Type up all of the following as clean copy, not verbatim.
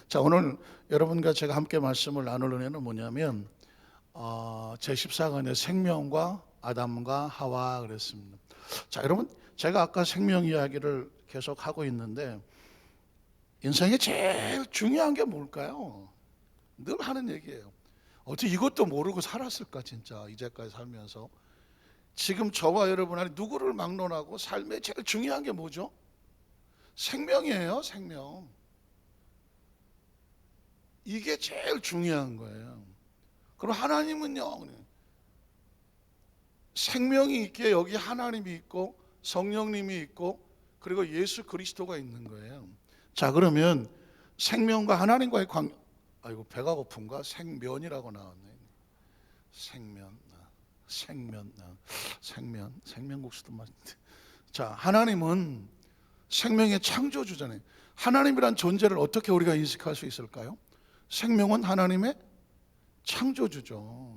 자, 오늘 여러분과 제가 함께 말씀을 나눌 은혜는 뭐냐면 제14강의 생명과 아담과 하와 그랬습니다. 자, 여러분, 제가 아까 생명 이야기를 계속 하고 있는데 인생에 제일 중요한 게 뭘까요? 늘 하는 얘기예요. 어떻게 이것도 모르고 살았을까 진짜 이제까지 살면서. 지금 저와 여러분 안에 누구를 막론하고 삶에 제일 중요한 게 뭐죠? 생명이에요, 생명. 이게 제일 중요한 거예요. 그럼 하나님은요, 생명이 있기에 여기 하나님이 있고 성령님이 있고 그리고 예수 그리스도가 있는 거예요. 자, 그러면 생명과 하나님과의 관계, 아이고 배가 고픈가? 생면이라고 나왔네. 생면국수도 맛있는데. 자, 하나님은 생명의 창조주잖아요. 하나님이란 존재를 어떻게 우리가 인식할 수 있을까요? 생명은 하나님의 창조주죠.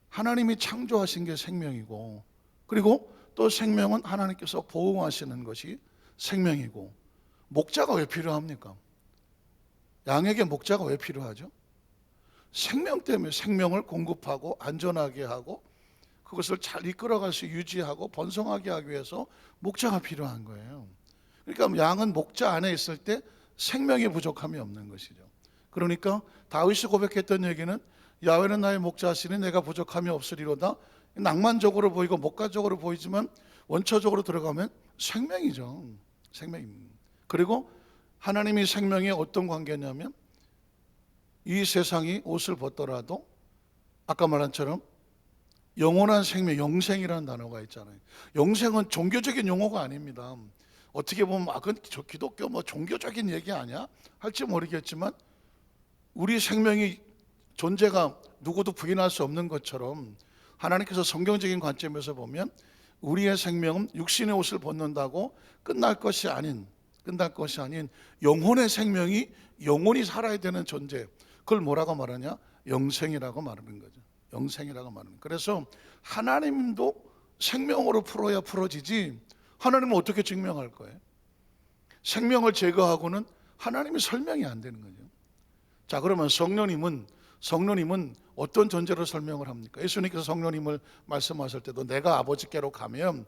하나님이 창조하신 게 생명이고, 그리고 또 생명은 하나님께서 보호하시는 것이 생명이고. 목자가 왜 필요합니까? 양에게 목자가 왜 필요하죠? 생명 때문에. 생명을 공급하고 안전하게 하고 그것을 잘 이끌어갈 수 유지하고 번성하게 하기 위해서 목자가 필요한 거예요. 그러니까 양은 목자 안에 있을 때 생명의 부족함이 없는 것이죠. 그러니까 다윗이 고백했던 얘기는 야훼는 나의 목자시니 내가 부족함이 없으리로다. 낭만적으로 보이고 목가적으로 보이지만 원초적으로 들어가면 생명이죠. 생명입니다. 그리고 하나님이 생명의 어떤 관계냐면 이 세상이 옷을 벗더라도 아까 말한 처럼 영원한 생명, 영생이라는 단어가 있잖아요. 영생은 종교적인 용어가 아닙니다. 어떻게 보면 그건 저 기독교 종교적인 얘기 아니야? 할지 모르겠지만 우리 생명이 존재가 누구도 부인할 수 없는 것처럼 하나님께서 성경적인 관점에서 보면 우리의 생명은 육신의 옷을 벗는다고 끝날 것이 아닌 영혼의 생명이 영원히 살아야 되는 존재, 그걸 뭐라고 말하냐? 영생이라고 말하는 거죠. 영생이라고 말하는. 그래서 하나님도 생명으로 풀어야 풀어지지 하나님은 어떻게 증명할 거예요? 생명을 제거하고는 하나님이 설명이 안 되는 거죠. 자, 그러면 성령님은 어떤 존재로 설명을 합니까? 예수님께서 성령님을 말씀하실 때도 내가 아버지께로 가면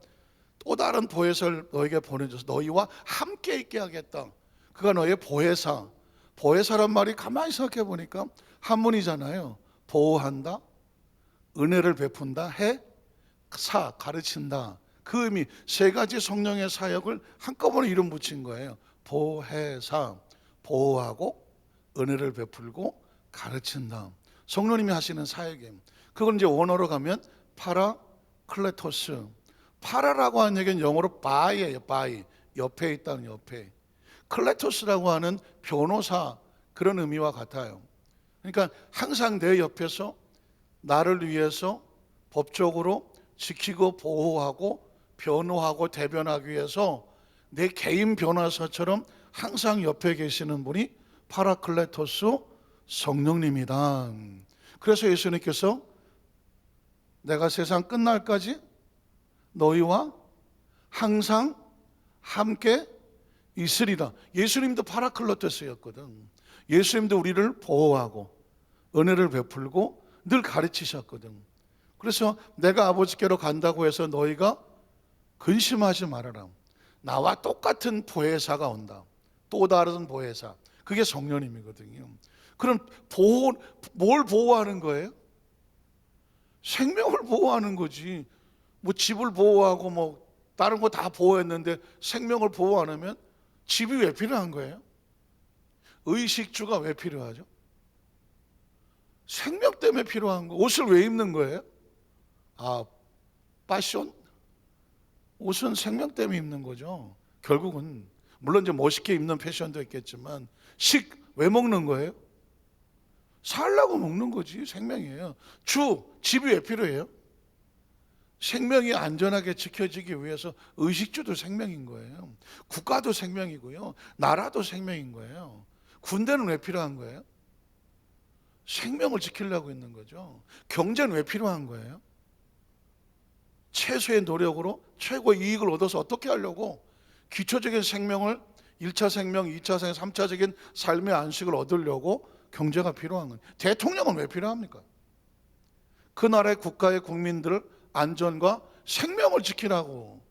또 다른 보혜사를 너에게 보내줘서 너희와 함께 있게 하겠다. 그가 너의 보혜사. 보혜사란 말이 가만히 생각해 보니까 한문이잖아요. 보호한다, 은혜를 베푼다, 가르친다. 그 의미, 세 가지 성령의 사역을 한꺼번에 이름 붙인 거예요. 보혜사, 보호하고 은혜를 베풀고 가르친다. 성령님이 하시는 사역이에요. 그건 이제 원어로 가면 파라클레토스. 파라라고 하는 얘기는 영어로 바이예요. 바이, 옆에 있다는 옆에. 클레토스라고 하는 변호사, 그런 의미와 같아요. 그러니까 항상 내 옆에서 나를 위해서 법적으로 지키고 보호하고 변호하고 대변하기 위해서 내 개인 변호사처럼 항상 옆에 계시는 분이 파라클레토스 성령님이다. 그래서 예수님께서 내가 세상 끝날까지 너희와 항상 함께 있으리라. 예수님도 파라클레토스였거든. 예수님도 우리를 보호하고 은혜를 베풀고 늘 가르치셨거든. 그래서 내가 아버지께로 간다고 해서 너희가 근심하지 말아라. 나와 똑같은 보혜사가 온다. 또 다른 보혜사. 그게 성령님이거든요. 그럼 뭘 보호하는 거예요? 생명을 보호하는 거지. 집을 보호하고 다른 거 다 보호했는데 생명을 보호 안 하면 집이 왜 필요한 거예요? 의식주가 왜 필요하죠? 생명 때문에 필요한 거. 옷을 왜 입는 거예요? 패션? 옷은 생명 때문에 입는 거죠. 결국은 물론 이제 멋있게 입는 패션도 있겠지만 왜 먹는 거예요? 살라고 먹는 거지. 생명이에요. 집이 왜 필요해요? 생명이 안전하게 지켜지기 위해서. 의식주도 생명인 거예요. 국가도 생명이고요. 나라도 생명인 거예요. 군대는 왜 필요한 거예요? 생명을 지키려고 있는 거죠. 경제는 왜 필요한 거예요? 최소의 노력으로 최고의 이익을 얻어서 어떻게 하려고? 기초적인 생명을 1차 생명, 2차 생명, 3차적인 삶의 안식을 얻으려고 경제가 필요한 거예요. 대통령은 왜 필요합니까? 그 나라의 국가의 국민들 안전과 생명을 지키라고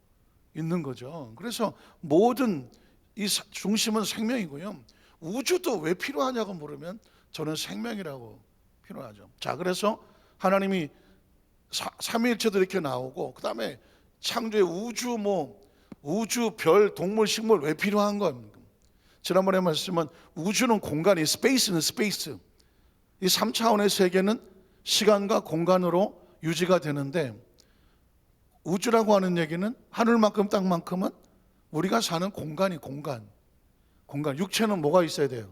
있는 거죠. 그래서 모든 이 중심은 생명이고요. 우주도 왜 필요하냐고 물으면 저는 생명이라고 필요하죠. 자, 그래서 하나님이 삼위일체도 이렇게 나오고, 그 다음에 창조의 우주, 별, 동물, 식물 왜 필요한 겁니까? 지난번에 말씀은 우주는 공간이, 스페이스는 스페이스. 이 3차원의 세계는 시간과 공간으로 유지가 되는데, 우주라고 하는 얘기는 하늘만큼 땅만큼은 우리가 사는 공간이 공간. 육체는 뭐가 있어야 돼요?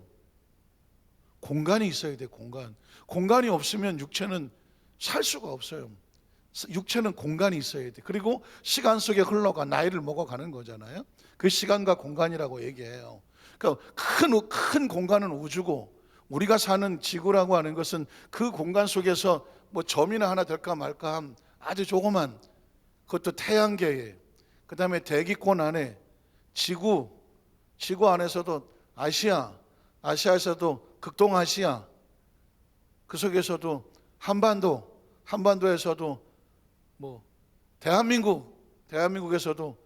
공간이 있어야 돼요. 공간이 없으면 육체는 살 수가 없어요. 육체는 공간이 있어야 돼. 그리고 시간 속에 흘러가 나이를 먹어가는 거잖아요. 그 시간과 공간이라고 얘기해요. 그러니까 큰 공간은 우주고, 우리가 사는 지구라고 하는 것은 그 공간 속에서 뭐 점이나 하나 될까 말까 한 아주 조그만, 그것도 태양계에, 그 다음에 대기권 안에 지구 안에서도 아시아에서도 극동아시아, 그 속에서도 한반도에서도 뭐 대한민국에서도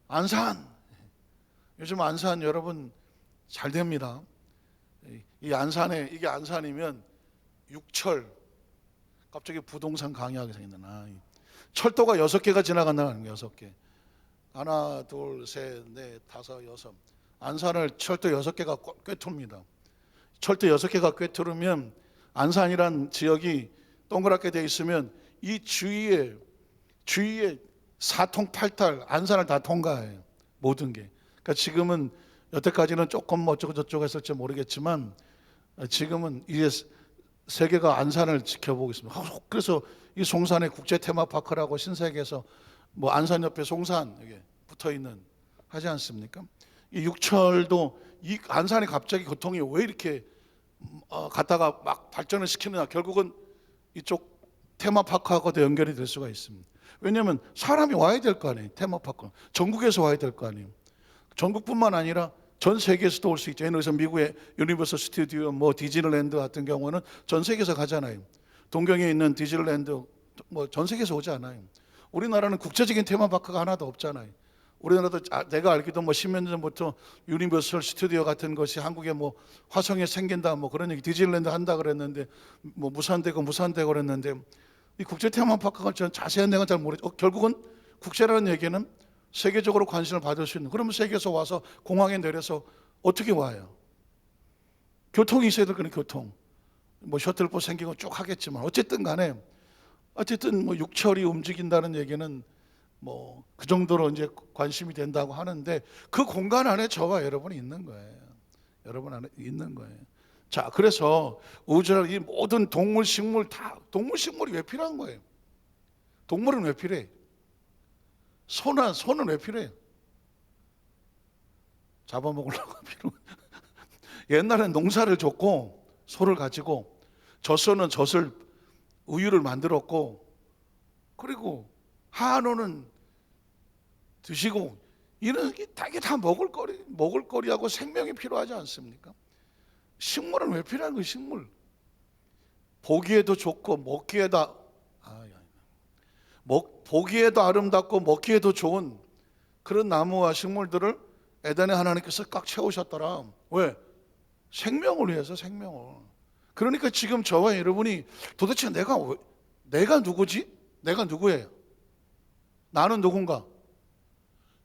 안산. 요즘 안산 여러분 잘 됩니다. 이 안산에, 이게 안산이면 육철, 갑자기 부동산 강의하게 생긴다. 철도가 6개가 지나간다는 거예요. 6개. 하나, 둘, 셋, 넷, 다섯, 여섯. 안산을 철도 6개가 꿰뚫습니다. 철도 6개가 꿰뚫으면 안산이란 지역이 동그랗게 돼 있으면 이 주위에 사통팔달 안산을 다 통과해요. 모든 게. 그러니까 지금은 여태까지는 조금 어쩌고 저쩌고 했을지 모르겠지만, 지금은 이제 세계가 안산을 지켜보고 있습니다. 그래서 이 송산에 국제 테마파크라고 신세계에서 뭐 안산 옆에 송산 이게 붙어 있는 하지 않습니까? 이 육철도 이 안산이 갑자기 교통이 왜 이렇게 갔다가 막 발전을 시키느냐, 결국은 이쪽 테마파크하고도 연결이 될 수가 있습니다. 왜냐하면 사람이 와야 될 거 아니에요. 테마파크 전국에서 와야 될 거 아니에요. 전국뿐만 아니라 전 세계에서도 올 수 있죠. 그래서 미국의 유니버설 스튜디오, 뭐 디즈니랜드 같은 경우는 전 세계에서 가잖아요. 동경에 있는 디즈니랜드 뭐 전 세계에서 오지 않아요. 우리나라는 국제적인 테마파크가 하나도 없잖아요. 우리나라도 내가 알기도 뭐 10년 전부터 유니버설 스튜디오 같은 것이 한국에 뭐 화성에 생긴다 뭐 그런 얘기, 디즈니랜드 한다 그랬는데 뭐 무산되고 그랬는데, 이 국제 테마파크가 전 자세한 내용은 잘 모르죠. 결국은 국제라는 얘기는 세계적으로 관심을 받을 수 있는, 그러면 세계에서 와서 공항에 내려서 어떻게 와요? 교통이 있어야 될 거는 교통, 뭐 셔틀버스 생기고 쭉 하겠지만 어쨌든 간에 뭐 육철이 움직인다는 얘기는 뭐 그 정도로 이제 관심이 된다고 하는데, 그 공간 안에 저와 여러분이 있는 거예요. 여러분 안에 있는 거예요. 자, 그래서 우주의 이 모든 동물, 식물 동물, 식물이 왜 필요한 거예요? 동물은 왜 필요해? 소는 왜 필요해요? 잡아먹으려고 필요해. 옛날엔 농사를 짓고 소를 가지고 젖소는 젖을 우유를 만들었고, 그리고 한우는 드시고, 이런 게 다 먹을거리하고 생명이 필요하지 않습니까? 식물은 왜 필요한 거예요? 식물 보기에도 좋고 보기에도 아름답고 먹기에도 좋은 그런 나무와 식물들을 에덴에 하나님께서 꽉 채우셨더라. 왜? 생명을 위해서, 생명을. 그러니까 지금 저와 여러분이 도대체 내가 누구지? 내가 누구예요? 나는 누군가?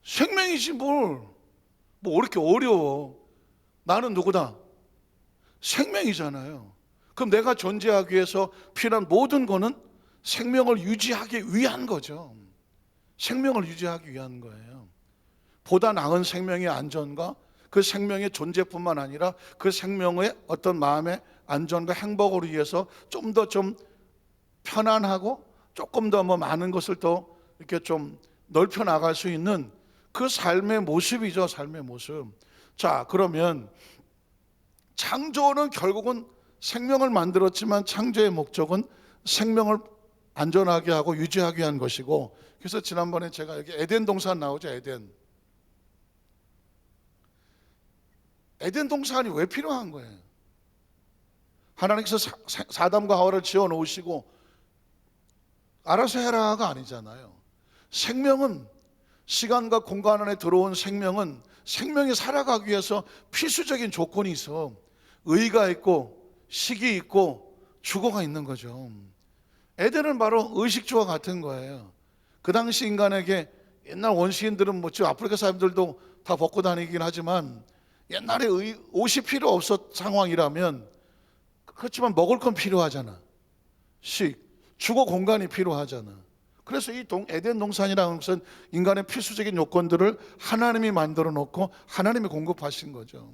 생명이지 뭐 이렇게 어려워. 나는 누구다? 생명이잖아요. 그럼 내가 존재하기 위해서 필요한 모든 거는 생명을 유지하기 위한 거죠. 생명을 유지하기 위한 거예요. 보다 나은 생명의 안전과 그 생명의 존재뿐만 아니라 그 생명의 어떤 마음의 안전과 행복을 위해서 좀 더 편안하고 조금 더 많은 것을 더 이렇게 좀 넓혀 나갈 수 있는 그 삶의 모습이죠. 삶의 모습. 자, 그러면 창조는 결국은 생명을 만들었지만 창조의 목적은 생명을 안전하게 하고 유지하게 한 것이고, 그래서 지난번에 제가 여기 에덴 동산 나오죠. 에덴. 에덴 동산이 왜 필요한 거예요? 하나님께서 사담과 하와를 지어 놓으시고 알아서 해라가 아니잖아요. 생명은, 시간과 공간 안에 들어온 생명은 생명이 살아가기 위해서 필수적인 조건이 있어. 의가 있고 식이 있고 주거가 있는 거죠. 에덴은 바로 의식주와 같은 거예요. 그 당시 인간에게, 옛날 원시인들은 뭐 지금 아프리카 사람들도 다 벗고 다니긴 하지만 옛날에 옷이 필요 없었 상황이라면, 그렇지만 먹을 건 필요하잖아. 주거 공간이 필요하잖아. 그래서 이 에덴 동산이라는 것은 인간의 필수적인 요건들을 하나님이 만들어 놓고 하나님이 공급하신 거죠.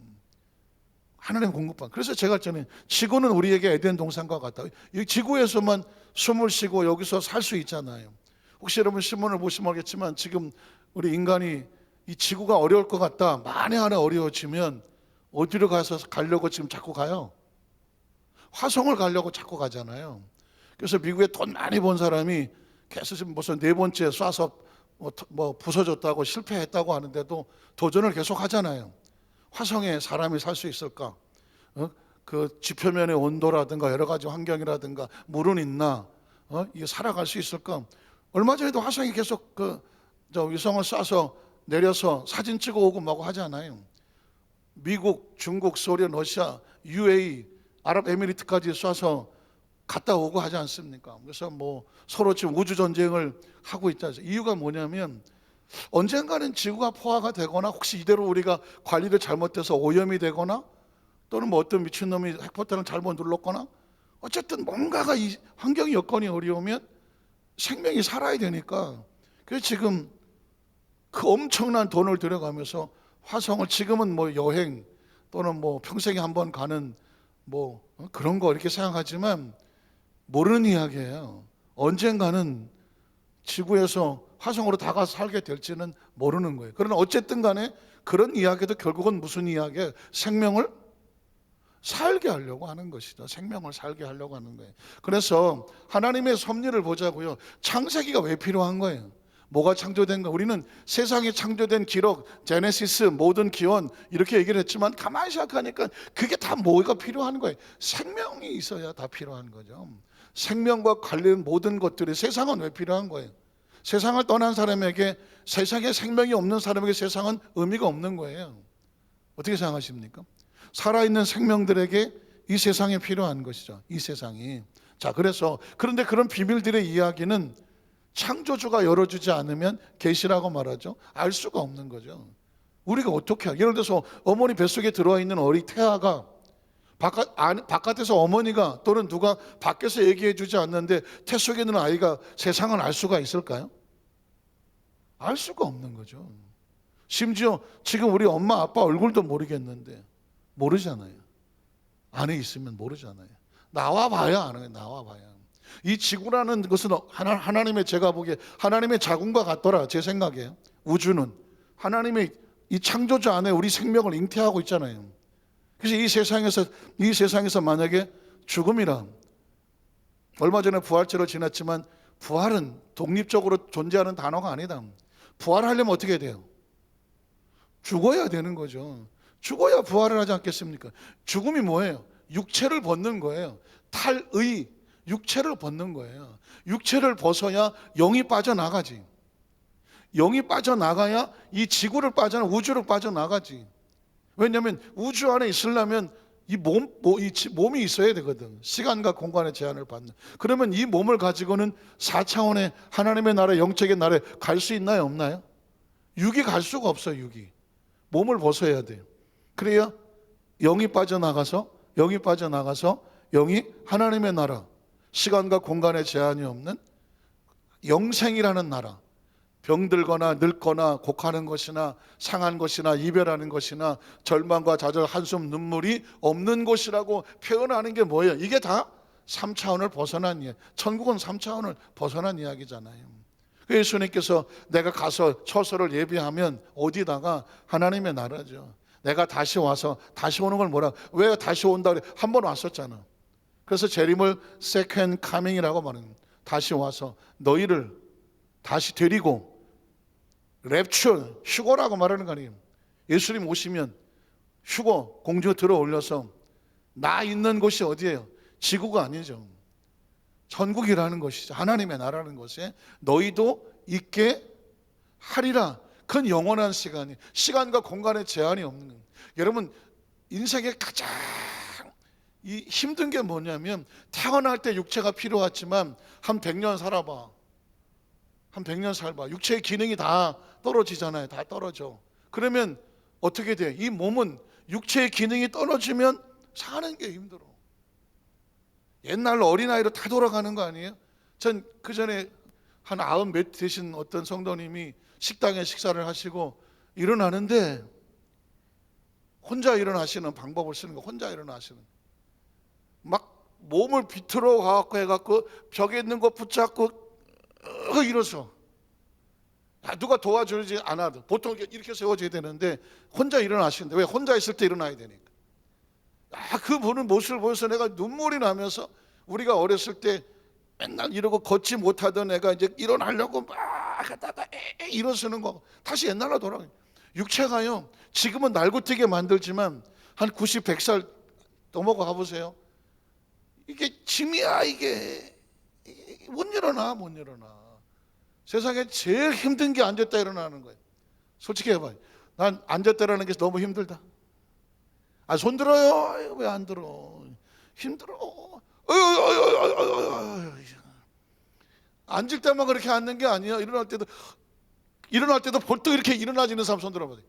하나님이 공급한. 그래서 제가 전에 지구는 우리에게 에덴 동산과 같다. 이 지구에서만 숨을 쉬고 여기서 살 수 있잖아요. 혹시 여러분 신문을 보시면 알겠지만 지금 우리 인간이 이 지구가 어려울 것 같다, 만에 하나 어려워지면 어디로 가려고 지금 자꾸 가요? 화성을 가려고 자꾸 가잖아요. 그래서 미국에 돈 많이 번 사람이 계속 지금 무슨 4번째 쏴서 뭐 부서졌다고 실패했다고 하는데도 도전을 계속 하잖아요. 화성에 사람이 살 수 있을까? 그 지표면의 온도라든가 여러 가지 환경이라든가 물은 있나? 이게 살아갈 수 있을까? 얼마 전에도 화성이 계속 위성을 쏴서 내려서 사진 찍어 오고 막 하잖아요. 미국, 중국, 소련, 러시아, UAE, 아랍에미리트까지 쏴서 갔다 오고 하지 않습니까? 그래서 뭐 서로 지금 우주 전쟁을 하고 있다. 이유가 뭐냐면 언젠가는 지구가 포화가 되거나, 혹시 이대로 우리가 관리를 잘못해서 오염이 되거나, 또는 뭐 어떤 미친놈이 핵포탄을 잘못 눌렀거나, 어쨌든 뭔가가 이 환경 여건이 어려우면 생명이 살아야 되니까, 그래서 지금 그 엄청난 돈을 들여가면서 화성을, 지금은 뭐 여행 또는 뭐 평생에 한 번 가는 뭐 그런 거 이렇게 생각하지만 모르는 이야기예요. 언젠가는 지구에서 화성으로 다 가서 살게 될지는 모르는 거예요. 그러나 어쨌든 간에 그런 이야기도 결국은 무슨 이야기예요? 생명을 살게 하려고 하는 것이죠. 생명을 살게 하려고 하는 거예요. 그래서 하나님의 섭리를 보자고요. 창세기가 왜 필요한 거예요? 뭐가 창조된가? 우리는 세상에 창조된 기록, 제네시스, 모든 기원 이렇게 얘기를 했지만 가만히 생각하니까 그게 다 뭐가 필요한 거예요? 생명이 있어야 다 필요한 거죠. 생명과 관련 모든 것들이, 세상은 왜 필요한 거예요? 세상을 떠난 사람에게, 세상에 생명이 없는 사람에게 세상은 의미가 없는 거예요. 어떻게 생각하십니까? 살아있는 생명들에게 이 세상이 필요한 것이죠. 이 세상이. 자, 그런데 그런 비밀들의 이야기는 창조주가 열어주지 않으면 계시라고 말하죠. 알 수가 없는 거죠. 우리가 어떻게 해요? 예를 들어서 어머니 뱃속에 들어와 있는 어린 태아가 바깥에서 어머니가 또는 누가 밖에서 얘기해 주지 않는데 태 속에 있는 아이가 세상을 알 수가 있을까요? 알 수가 없는 거죠. 심지어 지금 우리 엄마 아빠 얼굴도 모르겠는데, 모르잖아요. 안에 있으면 모르잖아요. 나와봐야 아는 거예요. 나와봐야. 이 지구라는 것은 하나님의, 제가 보기에 하나님의 자궁과 같더라. 제 생각에 우주는 하나님의 이 창조주 안에 우리 생명을 잉태하고 있잖아요. 그래서 이 세상에서 만약에 죽음이란, 얼마 전에 부활절을 지났지만 부활은 독립적으로 존재하는 단어가 아니다. 부활하려면 어떻게 돼요? 죽어야 되는 거죠. 죽어야 부활을 하지 않겠습니까? 죽음이 뭐예요? 육체를 벗는 거예요. 탈의, 육체를 벗는 거예요. 육체를 벗어야 영이 빠져나가지. 영이 빠져나가야 이 지구를 우주를 빠져나가지. 왜냐하면 우주 안에 있으려면 이 몸이 있어야 되거든. 시간과 공간의 제한을 받는. 그러면 이 몸을 가지고는 4차원의 하나님의 나라, 영적인 나라에 갈 수 있나요? 없나요? 육이 갈 수가 없어요. 육이. 몸을 벗어야 돼요. 그래야 영이 빠져나가서 영이 하나님의 나라, 시간과 공간의 제한이 없는 영생이라는 나라, 병들거나 늙거나 곡하는 것이나 상한 것이나 이별하는 것이나 절망과 좌절, 한숨, 눈물이 없는 곳이라고 표현하는 게 뭐예요? 이게 다 3차원을 벗어난 이야기. 천국은 3차원을 벗어난 이야기잖아요. 예수님께서 내가 가서 처소를 예비하면 어디다가? 하나님의 나라죠. 내가 다시 와서, 다시 오는 걸 뭐라, 왜 다시 온다 그래? 한 번 왔었잖아. 그래서 재림을 second coming이라고 말합니다. 다시 와서 너희를 다시 데리고, 랩처, 휴거라고 말하는 거 아니에요. 예수님 오시면 휴거 공주 들어 올려서 나 있는 곳이 어디예요? 지구가 아니죠. 천국이라는 것이죠. 하나님의 나라는 것에 너희도 있게 하리라. 그건 영원한 시간이, 시간과 공간의 제한이 없는 거예요. 여러분, 인생의 가장 이 힘든 게 뭐냐면, 태어날 때 육체가 필요하지만 한 100년 살아봐, 한 100년 살봐, 육체의 기능이 다 떨어지잖아요. 다 떨어져. 그러면 어떻게 돼? 이 몸은 육체의 기능이 떨어지면 사는 게 힘들어. 옛날 어린아이로 다 돌아가는 거 아니에요? 전 그 전에 한 90몇 되신 어떤 성도님이 식당에 식사를 하시고 일어나는데, 혼자 일어나시는 방법을 쓰는 거, 혼자 일어나시는, 막 몸을 비틀어 가갖고 해갖고 벽에 있는 거 붙잡고 일어서, 누가 도와주지 않아도 보통 이렇게 세워져야 되는데 혼자 일어나시는데, 왜? 혼자 있을 때 일어나야 되니까. 그 보는 모습을 보면서 내가 눈물이 나면서, 우리가 어렸을 때 맨날 이러고 걷지 못하던 애가 이제 일어나려고 막 하다가 일어서는 거, 다시 옛날로 돌아가요. 육체가요, 지금은 날고뛰게 만들지만 한 90, 100살 넘어가 가보세요. 이게 짐이야. 이게 못 일어나. 세상에 제일 힘든 게 앉았다 일어나는 거예요. 솔직히 해봐요. 난 앉았다 일어나는 게 너무 힘들다. 손 들어요. 왜 안 들어? 힘들어. 앉을 때만 그렇게 앉는 게 아니야. 일어날 때도 벌떡 이렇게 일어나지는 사람 손 들어보세요.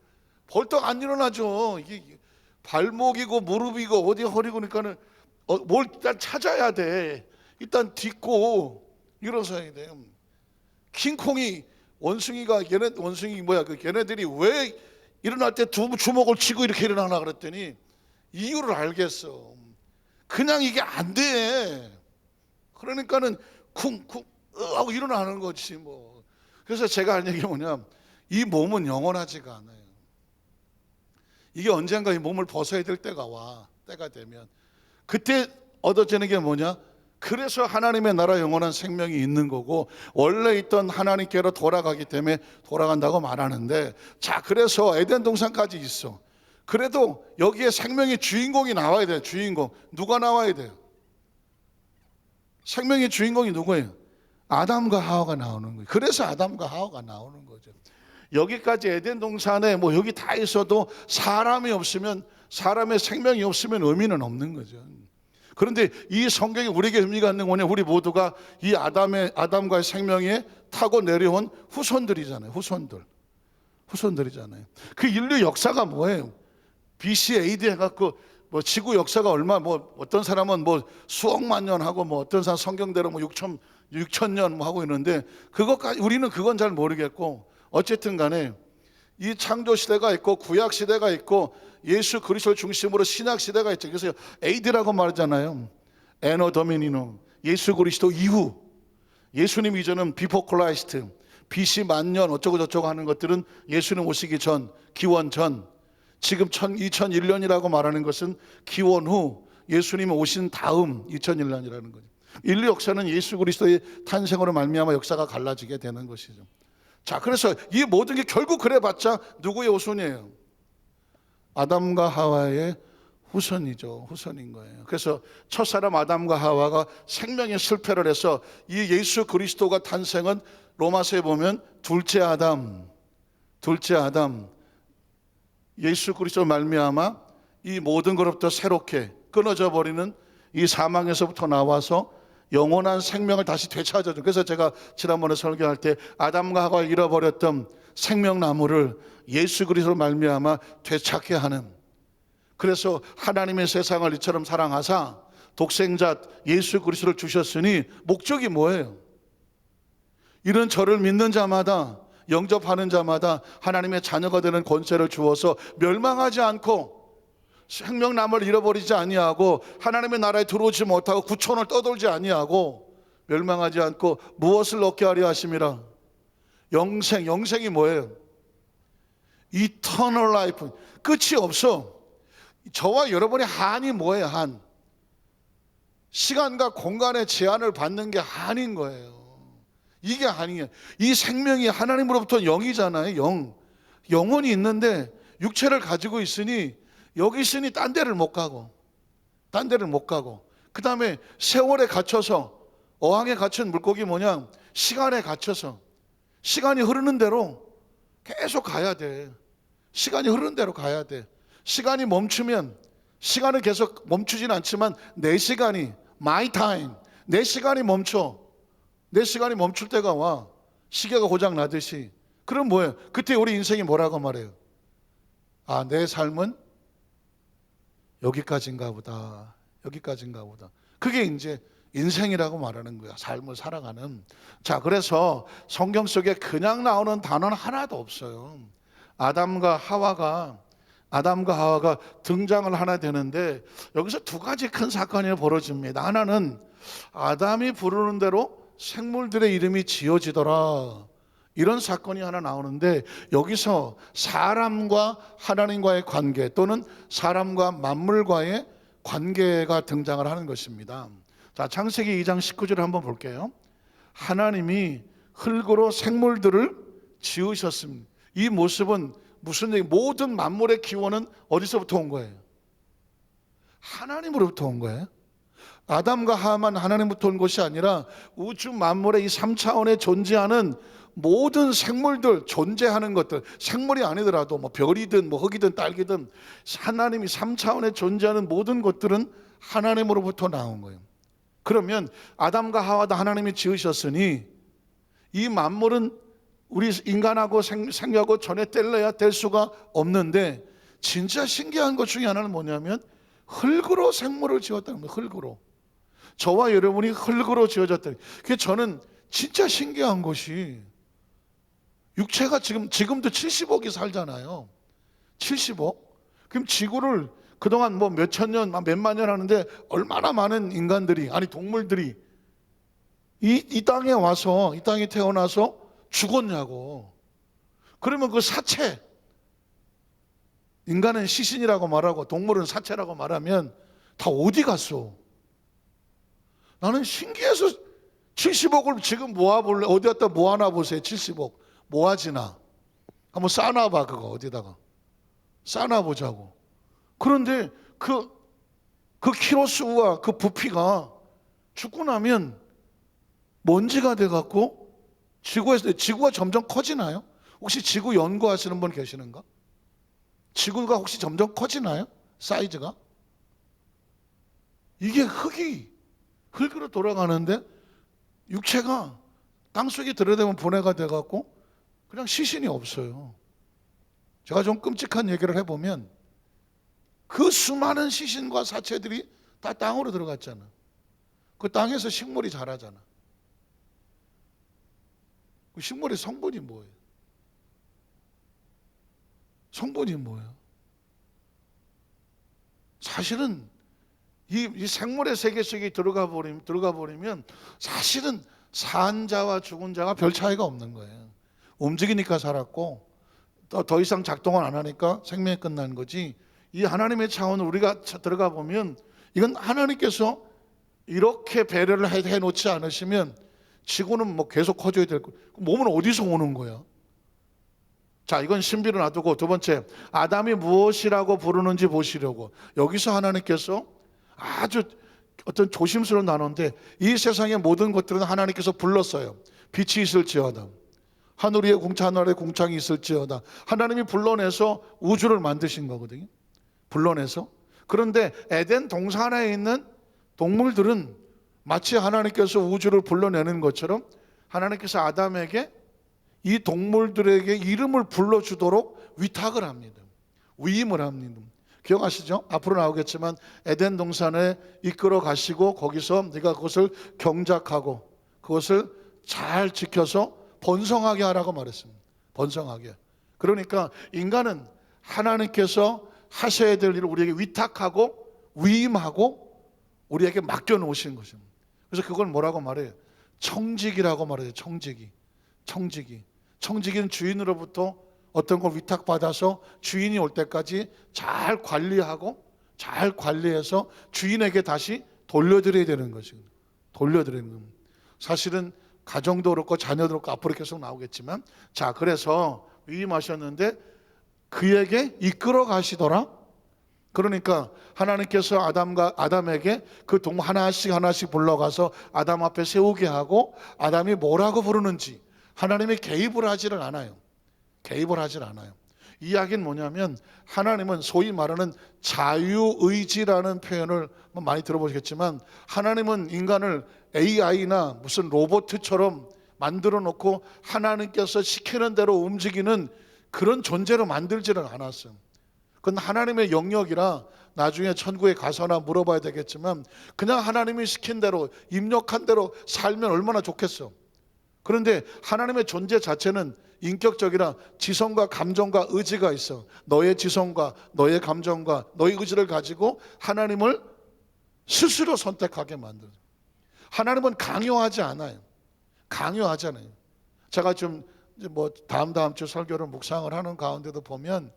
벌떡 안 일어나죠. 이게 발목이고 무릎이고 어디 허리고, 그러니까는 뭘 일단 찾아야 돼. 일단 딛고 일어서야 돼요. 킹콩이 원숭이가, 걔네들이 왜 일어날 때 두 주먹을 치고 이렇게 일어나나 그랬더니 이유를 알겠어. 그냥 이게 안 돼. 그러니까는 쿵쿵 하고 일어나는 거지 뭐. 그래서 제가 하는 얘기가 뭐냐, 이 몸은 영원하지가 않아요. 이게 언젠가 이 몸을 벗어야 될 때가 되면 그때 얻어지는 게 뭐냐, 그래서 하나님의 나라 영원한 생명이 있는 거고, 원래 있던 하나님께로 돌아가기 때문에 돌아간다고 말하는데, 자, 그래서 에덴 동산까지 있어. 그래도 여기에 생명의 주인공이 나와야 돼요. 주인공 누가 나와야 돼요? 생명의 주인공이 누구예요? 아담과 하와가 나오는 거예요. 그래서 아담과 하와가 나오는 거죠. 여기까지 에덴 동산에 뭐 여기 다 있어도 사람이 없으면, 사람의 생명이 없으면 의미는 없는 거죠. 그런데 이 성경이 우리에게 의미가 있는 거냐, 우리 모두가 이 아담과의 생명에 타고 내려온 후손들이잖아요. 후손들이잖아요. 그 인류 역사가 뭐예요? BC, AD 해갖고 뭐 지구 역사가 얼마, 뭐 어떤 사람은 뭐 수억만 년 하고, 뭐 어떤 사람 성경대로 뭐 6천 년 뭐 하고 있는데, 그것까지 우리는 그건 잘 모르겠고, 어쨌든 간에 이 창조 시대가 있고 구약 시대가 있고 예수 그리스도를 중심으로 신약 시대가 있죠. 그래서 AD라고 말하잖아요. 에노 도미니노, 예수 그리스도 이후. 예수님 이전은 비포 크라이스트, BC 만년 어쩌고 저쩌고 하는 것들은 예수님 오시기 전, 기원 전. 지금 2001년이라고 말하는 것은 기원 후, 예수님이 오신 다음 2001년이라는 거죠. 인류 역사는 예수 그리스도의 탄생으로 말미암아 역사가 갈라지게 되는 것이죠. 자, 그래서 이 모든 게 결국 그래봤자 누구의 후손이에요? 아담과 하와의 후손인 거예요. 그래서 첫사람 아담과 하와가 생명의 실패를 해서 이 예수 그리스도가 탄생은 로마서에 보면 둘째 아담, 예수 그리스도 말미암아 이 모든 것부터 새롭게 끊어져 버리는 이 사망에서부터 나와서 영원한 생명을 다시 되찾아줘. 그래서 제가 지난번에 설교할 때 아담과 하와가 잃어버렸던 생명나무를 예수 그리스도로 말미암아 되찾게 하는, 그래서 하나님의 세상을 이처럼 사랑하사 독생자 예수 그리스도를 주셨으니 목적이 뭐예요? 이런 저를 믿는 자마다, 영접하는 자마다 하나님의 자녀가 되는 권세를 주어서 멸망하지 않고 생명나무를 잃어버리지 아니하고 하나님의 나라에 들어오지 못하고 구천을 떠돌지 아니하고 멸망하지 않고 무엇을 얻게 하려 하심이라? 영생이 뭐예요? Eternal life. 끝이 없어. 저와 여러분의 한이 뭐예요? 한. 시간과 공간의 제한을 받는 게 한인 거예요. 이게 한이에요. 이 생명이 하나님으로부터 영이잖아요. 영혼이 있는데 육체를 가지고 있으니 여기 있으니 딴 데를 못 가고, 그 다음에 세월에 갇혀서, 어항에 갇힌 물고기 모양 시간에 갇혀서 시간이 흐르는 대로 계속 가야 돼. 시간이 흐르는 대로 가야 돼. 시간이 멈추면, 시간은 계속 멈추진 않지만 내 시간이, my time, 내 시간이 멈춰. 내 시간이 멈출 때가 와. 시계가 고장 나듯이. 그럼 뭐예요? 그때 우리 인생이 뭐라고 말해요? 아, 내 삶은 여기까지인가 보다. 그게 이제 인생이라고 말하는 거야. 삶을 살아가는. 자, 그래서 성경 속에 그냥 나오는 단어는 하나도 없어요. 아담과 하와가 등장을 하나 되는데, 여기서 두 가지 큰 사건이 벌어집니다. 하나는 아담이 부르는 대로 생물들의 이름이 지어지더라, 이런 사건이 하나 나오는데, 여기서 사람과 하나님과의 관계, 또는 사람과 만물과의 관계가 등장을 하는 것입니다. 자, 창세기 2장 19절을 한번 볼게요. 하나님이 흙으로 생물들을 지으셨습니다. 이 모습은 무슨 얘기? 모든 만물의 기원은 어디서부터 온 거예요? 하나님으로부터 온 거예요. 아담과 하와만 하나님부터 온 것이 아니라 우주 만물의 이 3차원에 존재하는 모든 생물들, 존재하는 것들, 생물이 아니더라도 뭐 별이든 뭐 흙이든 딸기든 하나님이 3차원에 존재하는 모든 것들은 하나님으로부터 나온 거예요. 그러면 아담과 하와도 하나님이 지으셨으니 이 만물은 우리 인간하고 생명하고 전에 뗄래야 뗄 수가 없는데, 진짜 신기한 것 중에 하나는 뭐냐면 흙으로 생물을 지었다는 거예요. 흙으로. 저와 여러분이 흙으로 지어졌다는. 그게 저는 진짜 신기한 것이, 육체가 지금도 70억이 살잖아요. 70억. 그럼 지구를 그동안 뭐 몇천 년, 몇만 년 하는데 얼마나 많은 인간들이, 아니 동물들이 이 땅에 와서, 이 땅에 태어나서 죽었냐고. 그러면 그 사체, 인간은 시신이라고 말하고 동물은 사체라고 말하면 다 어디 갔어? 나는 신기해서 70억을 지금 모아볼래? 어디 갖다 모아놔 보세요. 70억 모아지나? 한번 쌓아놔봐. 그거 어디다가 쌓아놔보자고. 그런데 그 키로수와 그 부피가 죽고 나면 먼지가 돼갖고 지구가 점점 커지나요? 혹시 지구 연구하시는 분 계시는가? 지구가 혹시 점점 커지나요? 사이즈가? 이게 흙으로 돌아가는데 육체가 땅속에 들어대면 분해가 돼갖고 그냥 시신이 없어요. 제가 좀 끔찍한 얘기를 해보면 그 수많은 시신과 사체들이 다 땅으로 들어갔잖아. 그 땅에서 식물이 자라잖아. 그 식물의 성분이 뭐예요? 성분이 뭐예요? 사실은 이 생물의 세계 속에 들어가 버리면 사실은 산 자와 죽은 자가 별 차이가 없는 거예요. 움직이니까 살았고 더 이상 작동을 안 하니까 생명이 끝난 거지. 이 하나님의 차원을 우리가 들어가 보면 이건 하나님께서 이렇게 배려를 해놓지 않으시면 지구는 뭐 계속 커져야 될 거예요. 몸은 어디서 오는 거야? 자, 이건 신비로 놔두고, 두 번째, 아담이 무엇이라고 부르는지 보시려고. 여기서 하나님께서 아주 어떤 조심스러운 단어인데, 이 세상의 모든 것들은 하나님께서 불렀어요. 빛이 있을지어다, 하늘 위에 하늘 아래 궁창이 있을지어다. 하나님이 불러내서 우주를 만드신 거거든요. 불러내서. 그런데 에덴 동산에 있는 동물들은 마치 하나님께서 우주를 불러내는 것처럼 하나님께서 아담에게 이 동물들에게 이름을 불러주도록 위탁을 합니다. 위임을 합니다. 기억하시죠? 앞으로 나오겠지만 에덴 동산에 이끌어 가시고 거기서 네가 그것을 경작하고 그것을 잘 지켜서 번성하게 하라고 말했습니다. 번성하게. 그러니까 인간은 하나님께서 하셔야 될 일을 우리에게 위탁하고 위임하고 우리에게 맡겨놓으신 것입니다. 그래서 그걸 뭐라고 말해요? 청지기라고 말해요. 청지기는 주인으로부터 어떤 걸 위탁받아서 주인이 올 때까지 잘 관리해서 주인에게 다시 돌려드려야 되는 것입니다. 돌려드리는 겁니다. 사실은 가정도 그렇고 자녀도 그렇고 앞으로 계속 나오겠지만, 자, 그래서 위임하셨는데 그에게 이끌어 가시더라. 그러니까 하나님께서 아담에게 그 동 하나씩 불러가서 아담 앞에 세우게 하고 아담이 뭐라고 부르는지 하나님이 개입을 하지를 않아요. 개입을 하질 않아요. 이야기는 뭐냐면 하나님은 소위 말하는 자유의지라는 표현을 많이 들어보시겠지만 하나님은 인간을 AI나 무슨 로봇처럼 만들어 놓고 하나님께서 시키는 대로 움직이는 그런 존재로 만들지를 않았어요. 그건 하나님의 영역이라 나중에 천국에 가서나 물어봐야 되겠지만 그냥 하나님이 시킨 대로 입력한 대로 살면 얼마나 좋겠어. 그런데 하나님의 존재 자체는 인격적이라 지성과 감정과 의지가 있어. 너의 지성과 너의 감정과 너의 의지를 가지고 하나님을 스스로 선택하게 만들어요. 하나님은 강요하지 않아요. 강요하지 않아요. 제가 좀 다음 주 설교를 묵상을 하는 가운데도 보면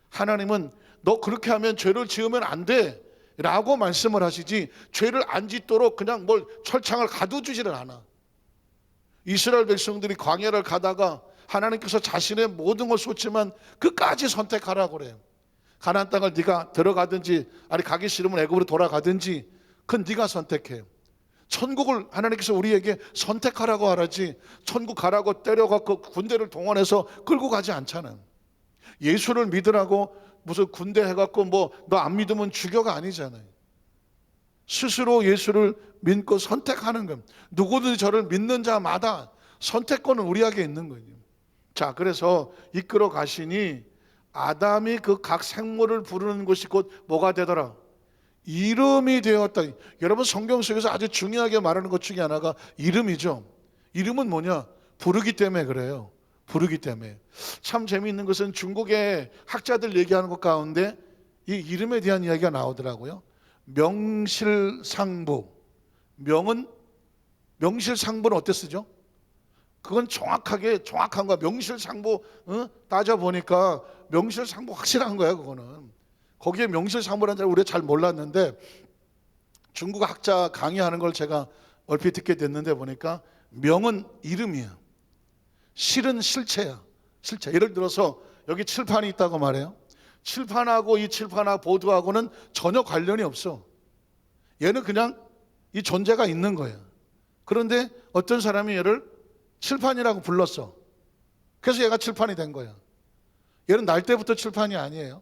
하나님은 너 그렇게 하면 죄를 지으면 안 돼 라고 말씀을 하시지 죄를 안 짓도록 그냥 철창을 가둬주지를 않아. 이스라엘 백성들이 광야를 가다가 하나님께서 자신의 모든 걸 쏟지만 끝까지 선택하라고 그래요. 가나안 땅을 네가 들어가든지 아니 가기 싫으면 애굽으로 돌아가든지 그건 네가 선택해. 천국을 하나님께서 우리에게 선택하라고 하라지 천국 가라고 때려갖고 군대를 동원해서 끌고 가지 않잖아요. 예수를 믿으라고 무슨 군대 해갖고 너 안 믿으면 죽여가 아니잖아요. 스스로 예수를 믿고 선택하는 겁니다. 누구든지 저를 믿는 자마다 선택권은 우리에게 있는 거예요. 자, 그래서 이끌어 가시니 아담이 그 각 생물을 부르는 것이 곧 뭐가 되더라? 이름이 되었다. 여러분 성경 속에서 아주 중요하게 말하는 것 중에 하나가 이름이죠. 이름은 뭐냐? 부르기 때문에 그래요. 부르기 때문에. 참 재미있는 것은 중국의 학자들 얘기하는 것 가운데 이 이름에 대한 이야기가 나오더라고요. 명실상부. 명실상부는 어때 쓰죠? 그건 정확한 거야. 명실상부 따져보니까 명실상부 확실한 거야. 그거는 거기에 명실상부라는 걸 우리가 잘 몰랐는데 중국 학자 강의하는 걸 제가 얼핏 듣게 됐는데 보니까 명은 이름이야. 실은 실체야. 실체. 예를 들어서 여기 칠판이 있다고 말해요. 칠판하고 이 칠판하고 보드하고는 전혀 관련이 없어. 얘는 그냥 이 존재가 있는 거야. 그런데 어떤 사람이 얘를 칠판이라고 불렀어. 그래서 얘가 칠판이 된 거야. 얘는 날 때부터 칠판이 아니에요.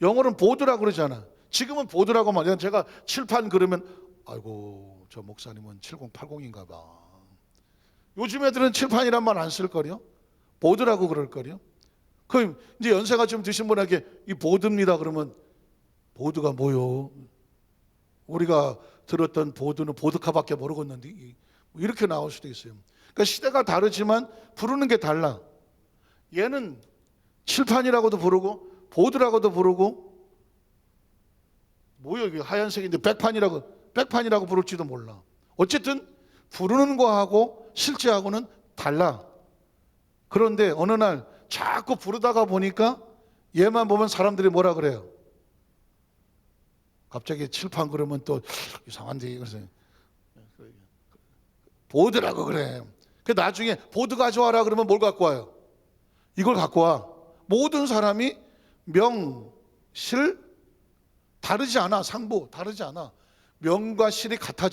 영어로는 보드라고 그러잖아. 지금은 보드라고 말해요. 제가 칠판 그러면 아이고 저 목사님은 7080인가 봐. 요즘 애들은 칠판이란 말 안 쓸 거요. 보드라고 그럴 거요. 그럼 이제 연세가 좀 드신 분에게 이 보드입니다 그러면 보드가 뭐요? 우리가 들었던 보드는 보드카밖에 모르겠는데 이렇게 나올 수도 있어요. 그러니까 시대가 다르지만 부르는 게 달라. 얘는 칠판이라고도 부르고 보드라고도 부르고 뭐야 이게 하얀색인데 백판이라고 부를지도 몰라. 어쨌든 부르는 거하고 실제하고는 달라. 그런데 어느 날 자꾸 부르다가 보니까 얘만 보면 사람들이 뭐라 그래요? 갑자기 칠판 그러면 또 이상한데 그래서 보드라고 그래. 그 나중에 보드 가져와라 그러면 뭘 갖고 와요? 이걸 갖고 와. 모든 사람이 명, 실 다르지 않아. 상부 다르지 않아. 명과 실이 같아.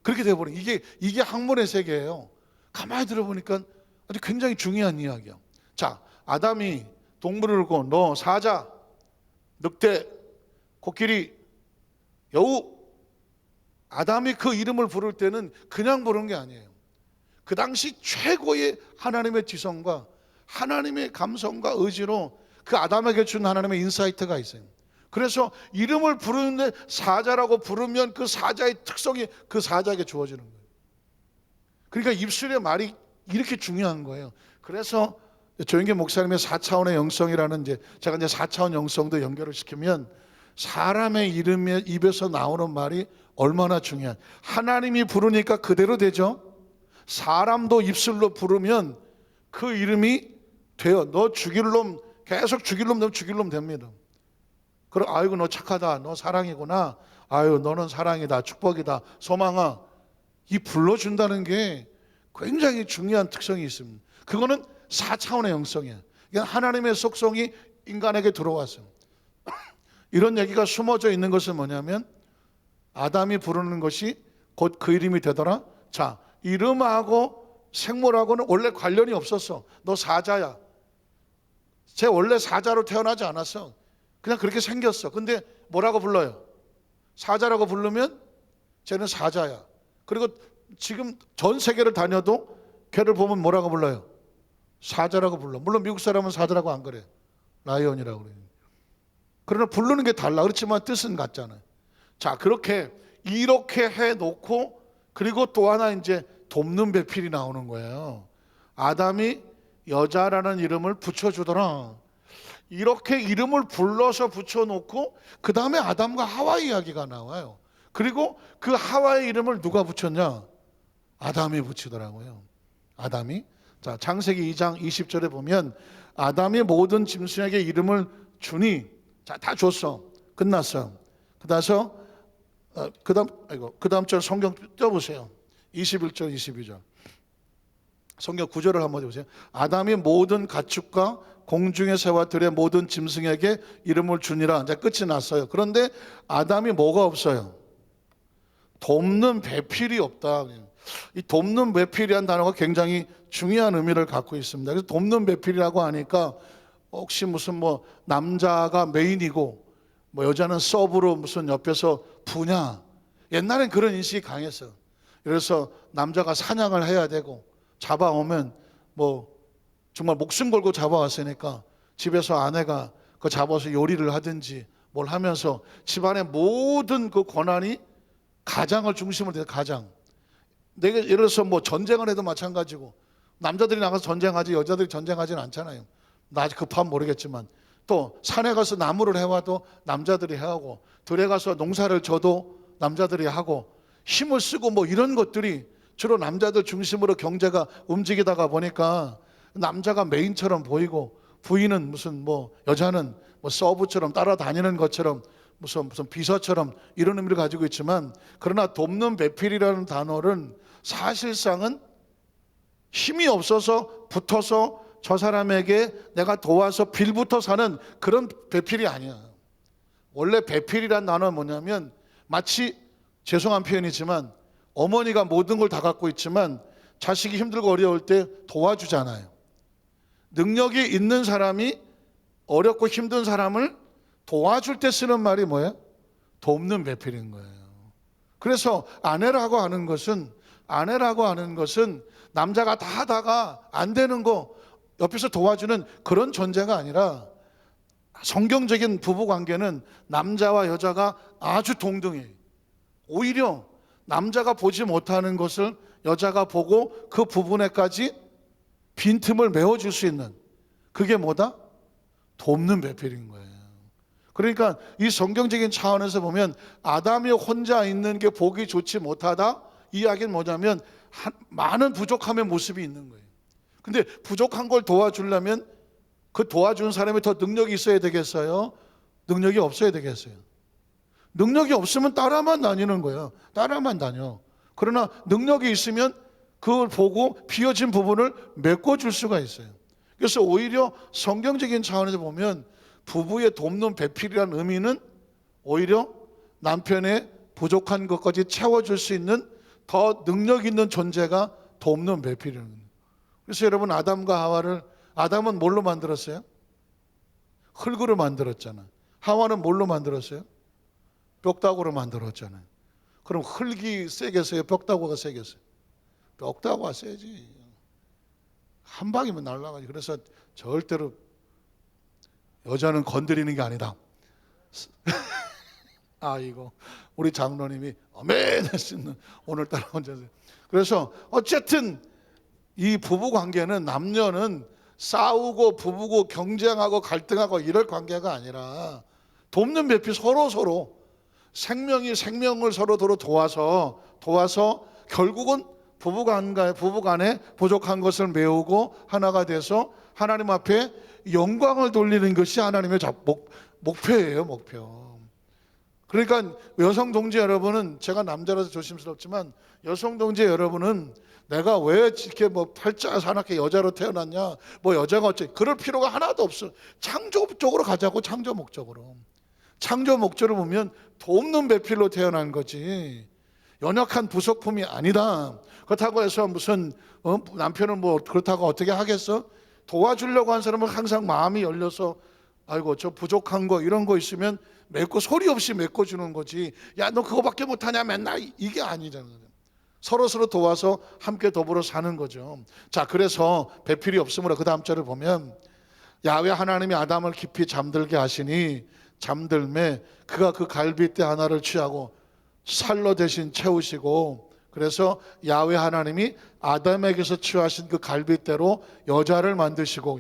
그렇게 돼버려. 이게 학문의 세계예요. 가만히 들어보니까 아주 굉장히 중요한 이야기야. 자, 아담이 동물을 고 너 사자, 늑대, 코끼리, 여우. 아담이 그 이름을 부를 때는 그냥 부른 게 아니에요. 그 당시 최고의 하나님의 지성과 하나님의 감성과 의지로 그 아담에게 준 하나님의 인사이트가 있어요. 그래서 이름을 부르는데 사자라고 부르면 그 사자의 특성이 그 사자에게 주어지는 거예요. 그러니까 입술의 말이 이렇게 중요한 거예요. 그래서 조영기 목사님의 4차원의 영성이라는 제가 4차원 영성도 연결을 시키면 사람의 이름에 입에서 나오는 말이 얼마나 중요한. 하나님이 부르니까 그대로 되죠. 사람도 입술로 부르면 그 이름이 돼요. 너 죽일 놈 계속 죽일 놈 되면 죽일 놈 됩니다. 그럼 아이고 너 착하다. 너 사랑이구나. 아유 너는 사랑이다. 축복이다. 소망아. 이 불러준다는 게 굉장히 중요한 특성이 있습니다. 그거는 4차원의 영성이에요. 하나님의 속성이 인간에게 들어왔어요. 이런 얘기가 숨어져 있는 것은 뭐냐면 아담이 부르는 것이 곧 그 이름이 되더라. 자, 이름하고 생물하고는 원래 관련이 없었어. 너 사자야. 쟤 원래 사자로 태어나지 않았어. 그냥 그렇게 생겼어. 근데 뭐라고 불러요? 사자라고 부르면 쟤는 사자야. 그리고 지금 전 세계를 다녀도 걔를 보면 뭐라고 불러요? 사자라고 불러. 물론 미국 사람은 사자라고 안 그래. 라이언이라고 그래요. 그러나 부르는 게 달라. 그렇지만 뜻은 같잖아요. 자, 이렇게 해놓고 그리고 또 하나 이제 돕는 배필이 나오는 거예요. 아담이 여자라는 이름을 붙여주더라. 이렇게 이름을 불러서 붙여놓고 그 다음에 아담과 하와 이야기가 나와요. 그리고 그 하와의 이름을 누가 붙였냐? 아담이 붙이더라고요. 아담이. 자, 창세기 2장 20절에 보면 아담이 모든 짐승에게 이름을 주니, 자, 다 줬어. 끝났어. 그 다음 절 성경 떼보세요. 21절, 22절. 성경 9절을 한번 해보세요. 아담이 모든 가축과 공중의 새와 들의 모든 짐승에게 이름을 주니라. 이제 끝이 났어요. 그런데 아담이 뭐가 없어요? 돕는 배필이 없다. 이 돕는 배필이라는 단어가 굉장히 중요한 의미를 갖고 있습니다. 그래서 돕는 배필이라고 하니까 혹시 무슨 뭐 남자가 메인이고 뭐 여자는 서브로 무슨 옆에서 부냐. 옛날엔 그런 인식이 강했어요. 그래서 남자가 사냥을 해야 되고 잡아오면 뭐 정말 목숨 걸고 잡아왔으니까 집에서 아내가 그 잡아서 요리를 하든지 뭘 하면서 집안의 모든 그 권한이 가장을 중심으로 돼요. 가장. 내가 예를 들어서 뭐 전쟁을 해도 마찬가지고 남자들이 나가서 전쟁하지 여자들이 전쟁하지는 않잖아요. 나 아직 급하면 모르겠지만 또 산에 가서 나무를 해와도 남자들이 해하고 들에 가서 농사를 져도 남자들이 하고 힘을 쓰고 뭐 이런 것들이 주로 남자들 중심으로 경제가 움직이다가 보니까 남자가 메인처럼 보이고 부인은 무슨 뭐 여자는 뭐 서브처럼 따라다니는 것처럼 무슨 비서처럼 이런 의미를 가지고 있지만 그러나 돕는 배필이라는 단어는 사실상은 힘이 없어서 붙어서 저 사람에게 내가 도와서 빌부터 사는 그런 배필이 아니야. 원래 배필이라는 단어는 뭐냐면 마치 죄송한 표현이지만 어머니가 모든 걸 다 갖고 있지만 자식이 힘들고 어려울 때 도와주잖아요. 능력이 있는 사람이 어렵고 힘든 사람을 도와줄 때 쓰는 말이 뭐예요? 돕는 배필인 거예요. 그래서 아내라고 하는 것은 남자가 다 하다가 안 되는 거 옆에서 도와주는 그런 존재가 아니라 성경적인 부부 관계는 남자와 여자가 아주 동등해요. 오히려 남자가 보지 못하는 것을 여자가 보고 그 부분에까지 빈틈을 메워줄 수 있는 그게 뭐다? 돕는 배필인 거예요. 그러니까 이 성경적인 차원에서 보면 아담이 혼자 있는 게 보기 좋지 못하다 이 이야기는 뭐냐면 많은 부족함의 모습이 있는 거예요. 근데 부족한 걸 도와주려면 그 도와주는 사람이 더 능력이 있어야 되겠어요? 능력이 없어야 되겠어요? 능력이 없으면 따라만 다니는 거예요. 따라만 다녀. 그러나 능력이 있으면 그걸 보고 비어진 부분을 메꿔줄 수가 있어요. 그래서 오히려 성경적인 차원에서 보면 부부의 돕는 배필이라는 의미는 오히려 남편의 부족한 것까지 채워줄 수 있는 더 능력 있는 존재가 돕는 배필이라는 거예요. 그래서 여러분 아담은 뭘로 만들었어요? 흙으로 만들었잖아요. 하와는 뭘로 만들었어요? 벽다구로 만들었잖아요. 그럼 흙이 세겠어요? 벽다구가 세겠어요? 벽다구가 세지. 한 방이면 날아가지. 그래서 절대로 여자는 건드리는 게 아니다. 이거 우리 장로님이 아멘 하시는 오늘따라 혼자서. 그래서 어쨌든 이 부부 관계는 남녀는 싸우고 부부고 경쟁하고 갈등하고 이럴 관계가 아니라 돕는 배필 서로 생명이 생명을 서로 도와서 결국은 부부 간에 부족한 것을 메우고 하나가 돼서 하나님 앞에 영광을 돌리는 것이 하나님의 목표예요. 목표. 그러니까 여성 동지 여러분은, 제가 남자라서 조심스럽지만 여성 동지 여러분은 내가 왜 이렇게 뭐 팔자 사납게 여자로 태어났냐, 뭐 여자가 어째, 그럴 필요가 하나도 없어. 창조적으로 가자고. 창조 목적으로. 창조 목적을 보면 돕는 배필로 태어난 거지 연약한 부속품이 아니다. 그렇다고 해서 무슨 남편은 뭐 그렇다고 어떻게 하겠어? 도와주려고 한 사람은 항상 마음이 열려서 아이고 저 부족한 거 이런 거 있으면 메꿔 소리 없이 메꿔주는 거지. 야 너 그거밖에 못하냐 맨날 이게 아니잖아요. 서로 도와서 함께 더불어 사는 거죠. 자, 그래서 배필이 없으므로 그 다음 절을 보면 야훼 하나님이 아담을 깊이 잠들게 하시니 잠들매 그가 그 갈빗대 하나를 취하고 살로 대신 채우시고 그래서 야훼 하나님이 아담에게서 취하신 그 갈빗대로 여자를 만드시고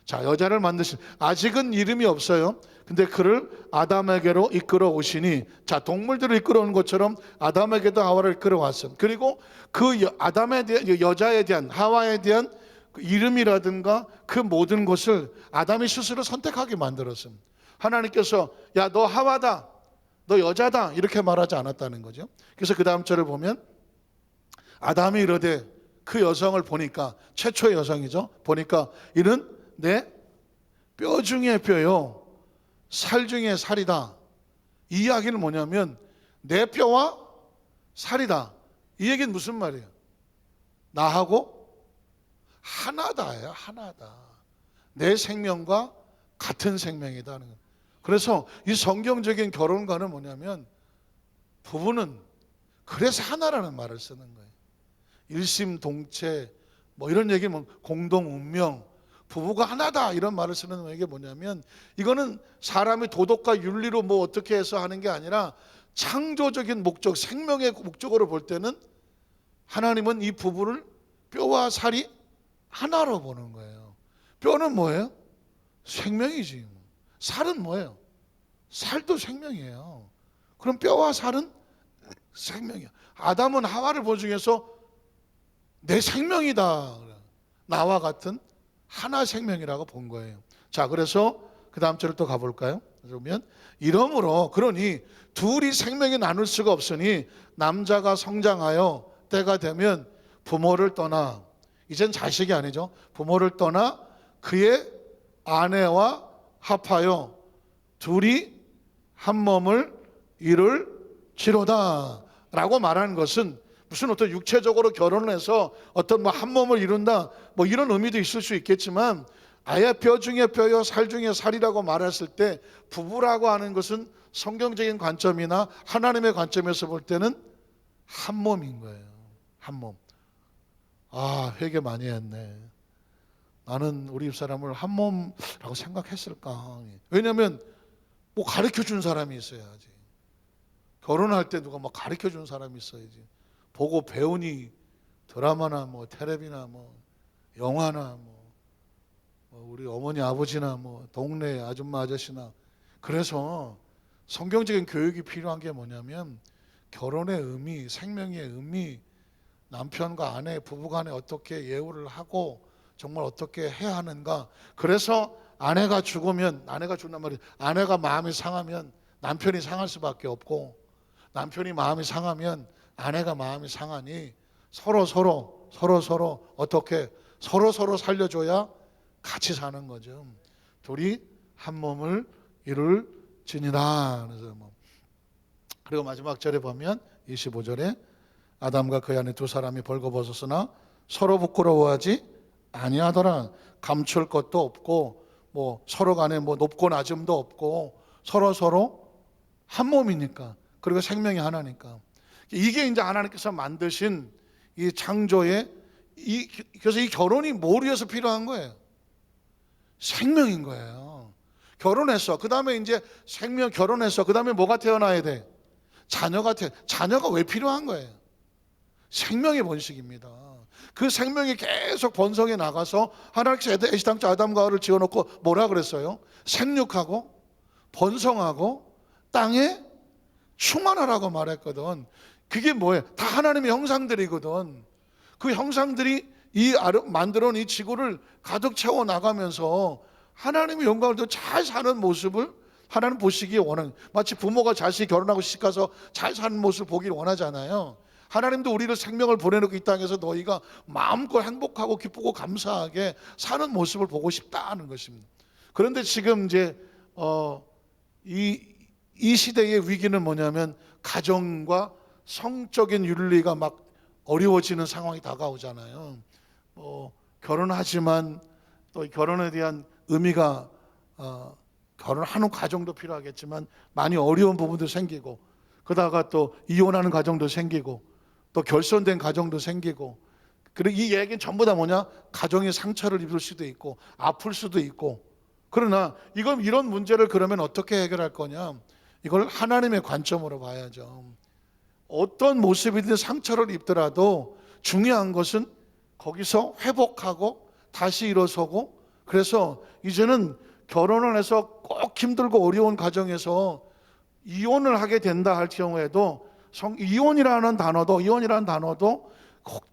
자 여자를 만드신 아직은 이름이 없어요. 근데 그를 아담에게로 이끌어 오시니 자 동물들을 이끌어 온 것처럼 아담에게도 하와를 이끌어 왔음. 그리고 그 아담에 대한 여자에 대한 하와에 대한 그 이름이라든가 그 모든 것을 아담이 스스로 선택하게 만들었음. 하나님께서 야 너 하와다 너 여자다 이렇게 말하지 않았다는 거죠. 그래서 그 다음 절을 보면 아담이 이르되 그 여성을 보니까 최초의 여성이죠. 보니까 이는 내 뼈 중에 뼈요 살 중에 살이다. 이 이야기는 뭐냐면 내 뼈와 살이다. 이 얘기는 무슨 말이에요? 나하고 하나다예요. 하나다. 내 생명과 같은 생명이다. 그래서 이 성경적인 결혼관은 뭐냐면 부부는 그래서 하나라는 말을 쓰는 거예요. 일심동체 뭐 이런 얘기면 공동운명 부부가 하나다 이런 말을 쓰는 게 뭐냐면 이거는 사람이 도덕과 윤리로 뭐 어떻게 해서 하는 게 아니라 창조적인 목적 생명의 목적으로 볼 때는 하나님은 이 부부를 뼈와 살이 하나로 보는 거예요. 뼈는 뭐예요? 생명이지. 살은 뭐예요? 살도 생명이에요. 그럼 뼈와 살은 생명이야. 아담은 하와를 본 중에서 내 생명이다. 나와 같은 하나 생명이라고 본 거예요. 자, 그래서 그 다음 절을 또 가볼까요? 그러면 이러므로 그러니 둘이 생명이 나눌 수가 없으니 남자가 성장하여 때가 되면 부모를 떠나 이젠 자식이 아니죠. 부모를 떠나 그의 아내와 합하여 둘이 한 몸을 이룰지로다 라고 말하는 것은 무슨 어떤 육체적으로 결혼을 해서 어떤 뭐 한 몸을 이룬다 뭐 이런 의미도 있을 수 있겠지만 아예 뼈 중에 뼈요 살 중에 살이라고 말했을 때 부부라고 하는 것은 성경적인 관점이나 하나님의 관점에서 볼 때는 한 몸인 거예요. 한 몸. 아 회개 많이 했네. 나는 우리 집사람을 한 몸이라고 생각했을까. 왜냐하면 뭐 가르쳐준 사람이 있어야지. 결혼할 때 누가 뭐 가르쳐준 사람이 있어야지. 보고 배우니 드라마나 뭐 텔레비나 뭐 영화나 뭐 우리 어머니 아버지나 뭐 동네 아줌마 아저씨나 그래서 성경적인 교육이 필요한 게 뭐냐면 결혼의 의미, 생명의 의미, 남편과 아내, 부부간에 어떻게 예우를 하고 정말 어떻게 해야 하는가. 그래서 아내가 죽으면 아내가 죽는단 말이에요. 아내가 마음이 상하면 남편이 상할 수밖에 없고 남편이 마음이 상하면 아내가 마음이 상하니 서로 어떻게 서로 살려줘야 같이 사는 거죠. 둘이 한 몸을 이룰지니라. 그래서 그리고 마지막 절에 보면 25절에 아담과 그의 아내 두 사람이 벌거벗었으나 서로 부끄러워하지 아니하더라. 감출 것도 없고 뭐 서로 간에 뭐 높고 낮음도 없고 서로 한 몸이니까 그리고 생명이 하나니까 이게 이제 하나님께서 만드신 이 창조의 그래서 이 결혼이 뭘 위해서 필요한 거예요? 생명인 거예요. 결혼했어. 그 다음에 이제 결혼했어. 그 다음에 뭐가 태어나야 돼? 자녀가 왜 필요한 거예요? 생명의 번식입니다. 그 생명이 계속 번성해 나가서 하나님께서 애시당초 아담과 하와를 지어놓고 뭐라 그랬어요? 생육하고 번성하고 땅에 충만하라고 말했거든. 그게 뭐예요? 다 하나님의 형상들이거든. 그 형상들이 만들어 놓은 이 지구를 가득 채워 나가면서 하나님의 영광을 더 잘 사는 모습을 하나님 보시기 원하는, 마치 부모가 자식이 결혼하고 시집가서 잘 사는 모습을 보기를 원하잖아요. 하나님도 우리를 생명을 보내놓고 이 땅에서 너희가 마음껏 행복하고 기쁘고 감사하게 사는 모습을 보고 싶다는 것입니다. 그런데 지금 이제 이 시대의 위기는 뭐냐면 가정과 성적인 윤리가 막 어려워지는 상황이 다가오잖아요. 결혼하지만 또 결혼에 대한 의미가 결혼하는 과정도 필요하겠지만 많이 어려운 부분도 생기고, 그러다가 또 이혼하는 과정도 생기고, 또 결손된 가정도 생기고, 그리고 이 얘기는 전부 다 뭐냐? 가정의 상처를 입을 수도 있고 아플 수도 있고. 그러나 이런 문제를 그러면 어떻게 해결할 거냐? 이걸 하나님의 관점으로 봐야죠. 어떤 모습이든 상처를 입더라도 중요한 것은 거기서 회복하고 다시 일어서고, 그래서 이제는 결혼을 해서 꼭 힘들고 어려운 가정에서 이혼을 하게 된다 할 경우에도 이혼이라는 단어도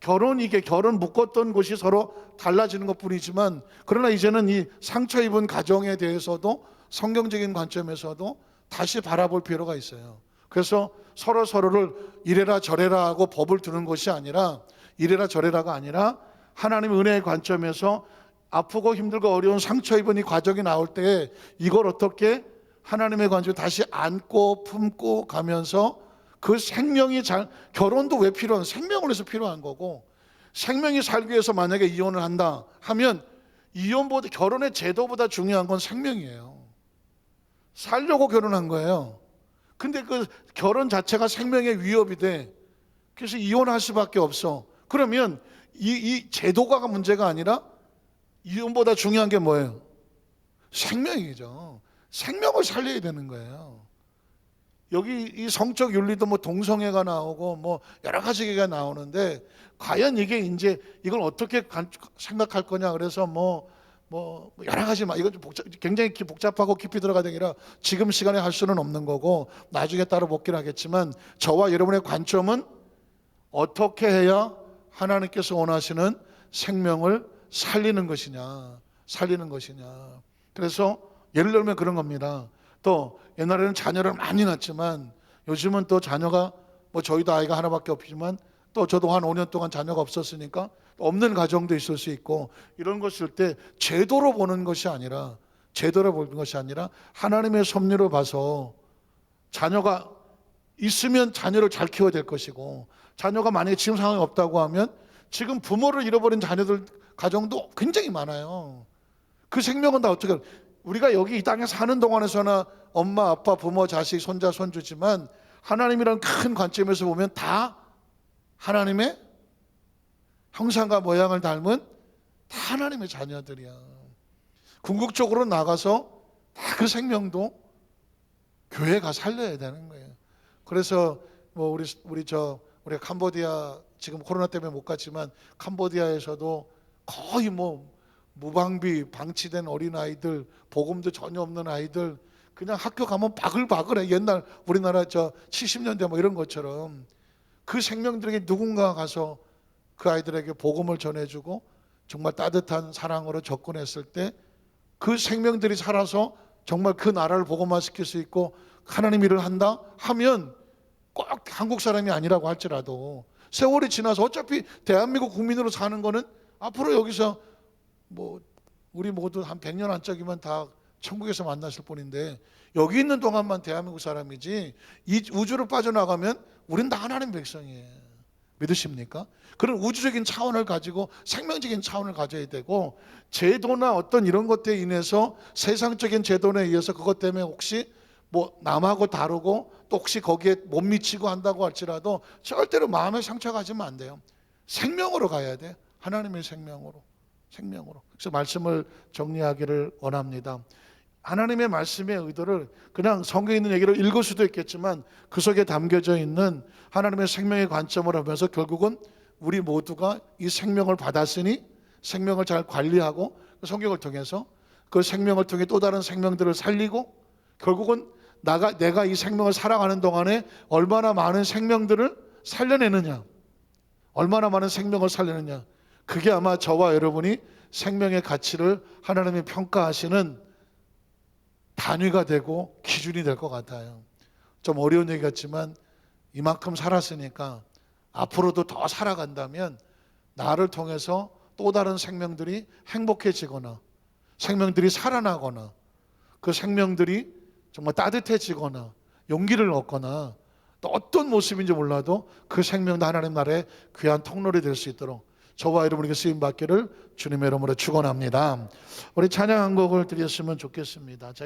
결혼 묶었던 곳이 서로 달라지는 것 뿐이지만, 그러나 이제는 이 상처 입은 가정에 대해서도 성경적인 관점에서도 다시 바라볼 필요가 있어요. 그래서 서로를 이래라 저래라 하고 법을 두는 것이 아니라, 이래라 저래라가 아니라 하나님의 은혜의 관점에서 아프고 힘들고 어려운 상처 입은 이 과정이 나올 때 이걸 어떻게 하나님의 관점에 다시 안고 품고 가면서 그 생명이 결혼도 왜 필요한, 생명을 위해서 필요한 거고, 생명이 살기 위해서 만약에 이혼을 한다 하면 이혼보다, 결혼의 제도보다 중요한 건 생명이에요. 살려고 결혼한 거예요. 근데 그 결혼 자체가 생명의 위협이 돼. 그래서 이혼할 수밖에 없어. 그러면 이 제도가 문제가 아니라 이혼보다 중요한 게 뭐예요? 생명이죠. 생명을 살려야 되는 거예요. 여기 이 성적 윤리도 뭐 동성애가 나오고 뭐 여러 가지가 나오는데, 과연 이걸 어떻게 생각할 거냐. 그래서 뭐 여러 가지 이거 굉장히 복잡하고 깊이 들어가야 되기라 지금 시간에 할 수는 없는 거고 나중에 따로 먹긴 하겠지만, 저와 여러분의 관점은 어떻게 해야 하나님께서 원하시는 생명을 살리는 것이냐. 그래서 예를 들면 그런 겁니다. 또 옛날에는 자녀를 많이 낳지만 요즘은 또 자녀가 저희도 아이가 하나밖에 없지만 또 저도 한 5년 동안 자녀가 없었으니까 없는 가정도 있을 수 있고, 이런 것일 때 제도로 보는 것이 아니라 하나님의 섭리로 봐서 자녀가 있으면 자녀를 잘 키워야 될 것이고, 자녀가 만약에 지금 상황이 없다고 하면 지금 부모를 잃어버린 자녀들 가정도 굉장히 많아요. 그 생명은 다 어떻게, 우리가 여기 이 땅에 사는 동안에서나 엄마, 아빠, 부모, 자식, 손자, 손주지만 하나님이라는 큰 관점에서 보면 다 하나님의 형상과 모양을 닮은 다 하나님의 자녀들이야. 궁극적으로 나가서 다 그 생명도 교회가 살려야 되는 거예요. 그래서 우리가 캄보디아 지금 코로나 때문에 못 갔지만 캄보디아에서도 거의 무방비 방치된 어린아이들, 복음도 전혀 없는 아이들, 그냥 학교 가면 바글바글해. 옛날 우리나라 70년대 이런 것처럼 그 생명들에게 누군가 가서 그 아이들에게 복음을 전해주고 정말 따뜻한 사랑으로 접근했을 때 그 생명들이 살아서 정말 그 나라를 복음화시킬 수 있고 하나님 일을 한다 하면, 꼭 한국 사람이 아니라고 할지라도 세월이 지나서 어차피 대한민국 국민으로 사는 거는 앞으로 여기서 우리 모두 한 100년 안짝이면 다 천국에서 만났을 뿐인데, 여기 있는 동안만 대한민국 사람이지 이 우주로 빠져나가면 우린 다 하나님 백성이에요. 믿으십니까? 그런 우주적인 차원을 가지고 생명적인 차원을 가져야 되고, 제도나 어떤 이런 것들에 인해서 세상적인 제도에 의해서 그것 때문에 혹시 남하고 다르고 또 혹시 거기에 못 미치고 한다고 할지라도 절대로 마음에 상처가 가지면 안 돼요. 생명으로 가야 돼. 하나님의 생명으로. 그래서 말씀을 정리하기를 원합니다. 하나님의 말씀의 의도를 그냥 성경에 있는 얘기를 읽을 수도 있겠지만 그 속에 담겨져 있는 하나님의 생명의 관점을 하면서 결국은 우리 모두가 이 생명을 받았으니 생명을 잘 관리하고 성경을 통해서 그 생명을 통해 또 다른 생명들을 살리고, 결국은 내가 이 생명을 살아가는 동안에 얼마나 많은 생명들을 살려내느냐, 그게 아마 저와 여러분이 생명의 가치를 하나님이 평가하시는 단위가 되고 기준이 될 것 같아요. 좀 어려운 얘기 같지만 이만큼 살았으니까 앞으로도 더 살아간다면 나를 통해서 또 다른 생명들이 행복해지거나 생명들이 살아나거나 그 생명들이 정말 따뜻해지거나 용기를 얻거나 또 어떤 모습인지 몰라도 그 생명도 하나님 나라의 귀한 통로리 될 수 있도록 저와 여러분에게 쓰임 받기를 주님의 이름으로 축원합니다. 우리 찬양 한 곡을 드렸으면 좋겠습니다. 제가